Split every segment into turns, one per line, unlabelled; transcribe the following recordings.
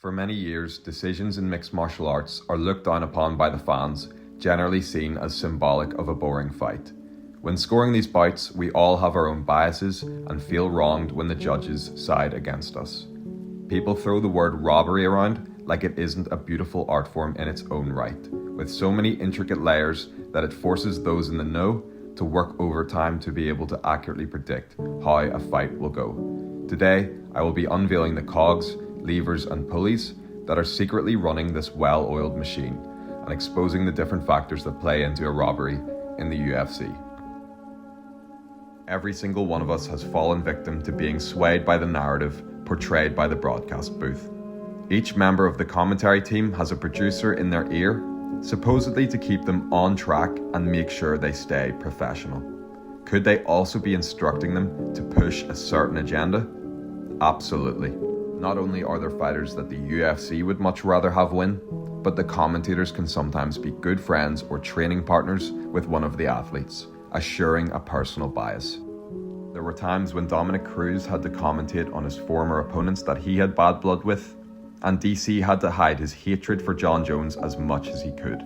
For many years, decisions in mixed martial arts are looked down upon by the fans, generally seen as symbolic of a boring fight. When scoring these bouts, we all have our own biases and feel wronged when the judges side against us. People throw the word robbery around like it isn't a beautiful art form in its own right, with so many intricate layers that it forces those in the know to work overtime to be able to accurately predict how a fight will go. Today, I will be unveiling the cogs, levers and pulleys that are secretly running this well-oiled machine and exposing the different factors that play into a robbery in the UFC. Every single one of us has fallen victim to being swayed by the narrative portrayed by the broadcast booth. Each member of the commentary team has a producer in their ear, supposedly to keep them on track and make sure they stay professional. Could they also be instructing them to push a certain agenda? Absolutely. Not only are there fighters that the UFC would much rather have win, but the commentators can sometimes be good friends or training partners with one of the athletes, assuring a personal bias. There were times when Dominic Cruz had to commentate on his former opponents that he had bad blood with, and DC had to hide his hatred for John Jones as much as he could.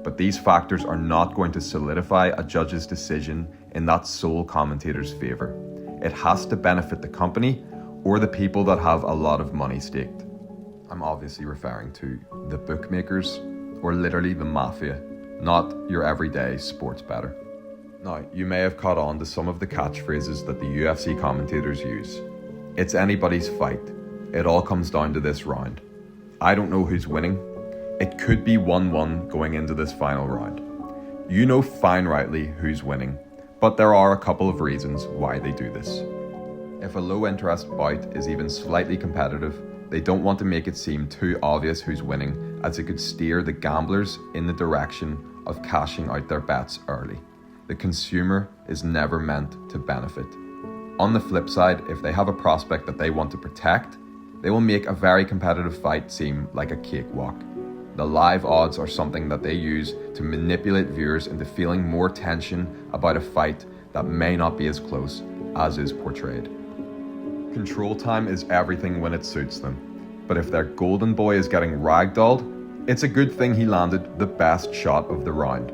But these factors are not going to solidify a judge's decision in that sole commentator's favour. It has to benefit the company or the people that have a lot of money staked. I'm obviously referring to the bookmakers, or literally the mafia, not your everyday sports bettor. Now, you may have caught on to some of the catchphrases that the UFC commentators use. It's anybody's fight. It all comes down to this round. I don't know who's winning. It could be 1-1 going into this final round. You know fine rightly who's winning, but there are a couple of reasons why they do this. If a low-interest bout is even slightly competitive, they don't want to make it seem too obvious who's winning, as it could steer the gamblers in the direction of cashing out their bets early. The consumer is never meant to benefit. On the flip side, if they have a prospect that they want to protect, they will make a very competitive fight seem like a cakewalk. The live odds are something that they use to manipulate viewers into feeling more tension about a fight that may not be as close as is portrayed. Control time is everything when it suits them, but if their golden boy is getting ragdolled, it's a good thing he landed the best shot of the round.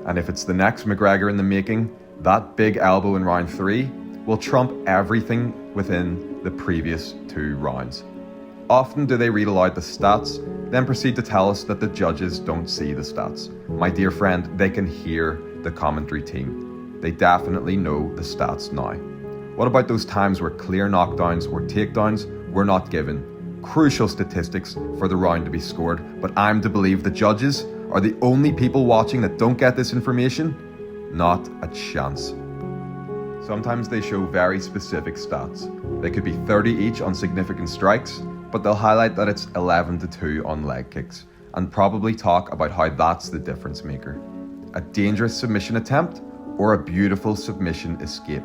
And if it's the next McGregor in the making, that big elbow in round 3 will trump everything within the previous 2 rounds. Often do they read aloud the stats, then proceed to tell us that the judges don't see the stats. My dear friend, they can hear the commentary team. They definitely know the stats now. What about those times where clear knockdowns or takedowns were not given? Crucial statistics for the round to be scored, but I'm to believe the judges are the only people watching that don't get this information? Not a chance. Sometimes they show very specific stats. They could be 30 each on significant strikes, but they'll highlight that it's 11-2 on leg kicks, and probably talk about how that's the difference maker. A dangerous submission attempt or a beautiful submission escape.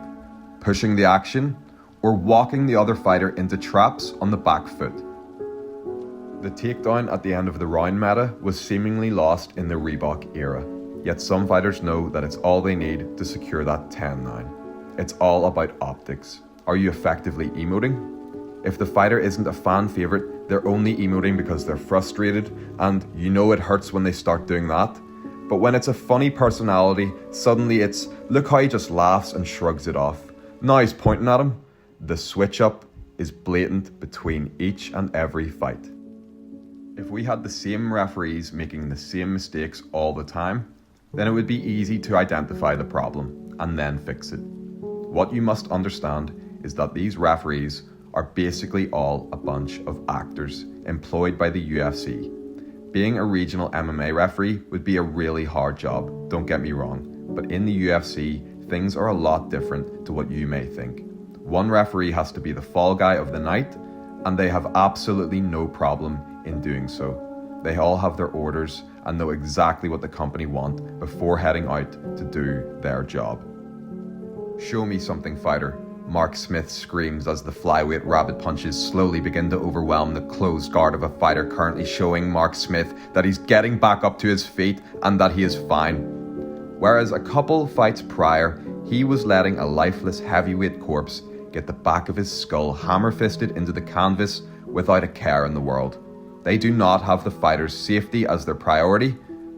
Pushing the action, or walking the other fighter into traps on the back foot. The takedown at the end of the round meta was seemingly lost in the Reebok era, yet some fighters know that it's all they need to secure that 10-9. It's all about optics. Are you effectively emoting? If the fighter isn't a fan favourite, they're only emoting because they're frustrated, and you know it hurts when they start doing that. But when it's a funny personality, suddenly it's, look how he just laughs and shrugs it off. Now he's pointing at him. The switch up is blatant between each and every fight. If we had the same referees making the same mistakes all the time, then it would be easy to identify the problem and then fix it. What you must understand is that these referees are basically all a bunch of actors employed by the UFC. Being a regional MMA referee would be a really hard job, don't get me wrong, but in the UFC, things are a lot different to what you may think. One referee has to be the fall guy of the night, and they have absolutely no problem in doing so. They all have their orders and know exactly what the company want before heading out to do their job. Show me something, fighter, Mark Smith screams as the flyweight rabbit punches slowly begin to overwhelm the closed guard of a fighter currently showing Mark Smith that he's getting back up to his feet and that he is fine. Whereas a couple fights prior, he was letting a lifeless heavyweight corpse get the back of his skull hammer-fisted into the canvas without a care in the world. They do not have the fighter's safety as their priority.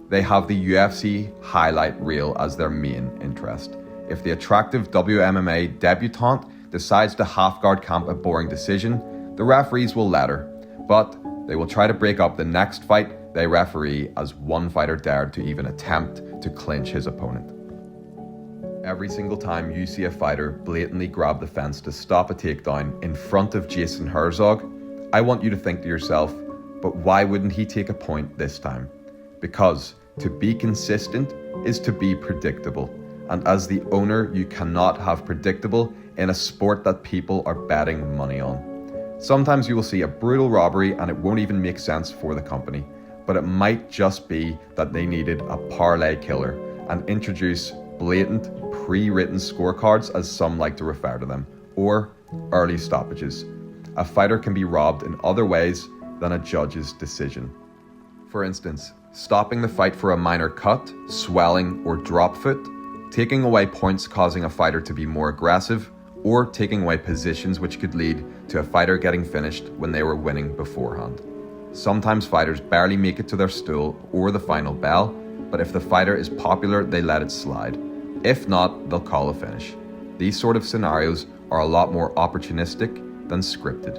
They have the UFC highlight reel as their main interest. If the attractive WMMA debutante decides to half-guard camp a boring decision, the referees will let her, but they will try to break up the next fight they referee as one fighter dared to even attempt to clinch his opponent. Every single time you see a fighter blatantly grab the fence to stop a takedown in front of Jason Herzog, I want you to think to yourself, but why wouldn't he take a point this time? Because to be consistent is to be predictable. And as the owner, you cannot have predictable in a sport that people are betting money on. Sometimes you will see a brutal robbery and it won't even make sense for the company, but it might just be that they needed a parlay killer and introduce blatant pre-written scorecards, as some like to refer to them, or early stoppages. A fighter can be robbed in other ways than a judge's decision. For instance, stopping the fight for a minor cut, swelling, or drop foot, taking away points causing a fighter to be more aggressive, or taking away positions which could lead to a fighter getting finished when they were winning beforehand. Sometimes fighters barely make it to their stool or the final bell, but if the fighter is popular, they let it slide. If not, they'll call a finish. These sort of scenarios are a lot more opportunistic than scripted.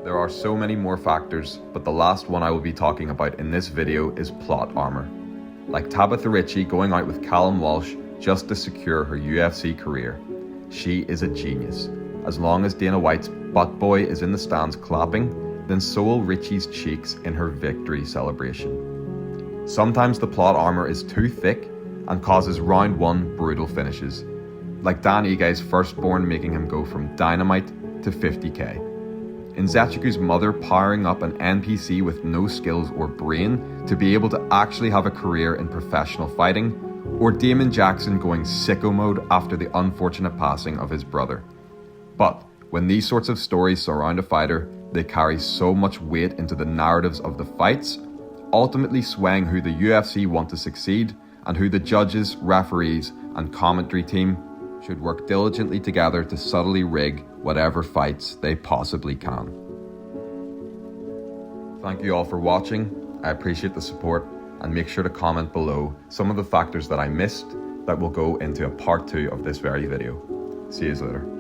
There are so many more factors, but the last one I will be talking about in this video is plot armor. Like Tabitha Ritchie going out with Callum Walsh just to secure her UFC career. She is a genius. As long as Dana White's butt boy is in the stands clapping, then so will Ritchie's cheeks in her victory celebration. Sometimes the plot armor is too thick and causes round one brutal finishes, like Dan Ige's firstborn making him go from dynamite to 50k. In Zechiku's mother powering up an NPC with no skills or brain to be able to actually have a career in professional fighting, or Damon Jackson going sicko mode after the unfortunate passing of his brother. But when these sorts of stories surround a fighter, they carry so much weight into the narratives of the fights, ultimately swaying who the UFC want to succeed and who the judges, referees, and commentary team should work diligently together to subtly rig whatever fights they possibly can. Thank you all for watching. I appreciate the support, and make sure to comment below some of the factors that I missed that will go into a part 2 of this very video. See you later.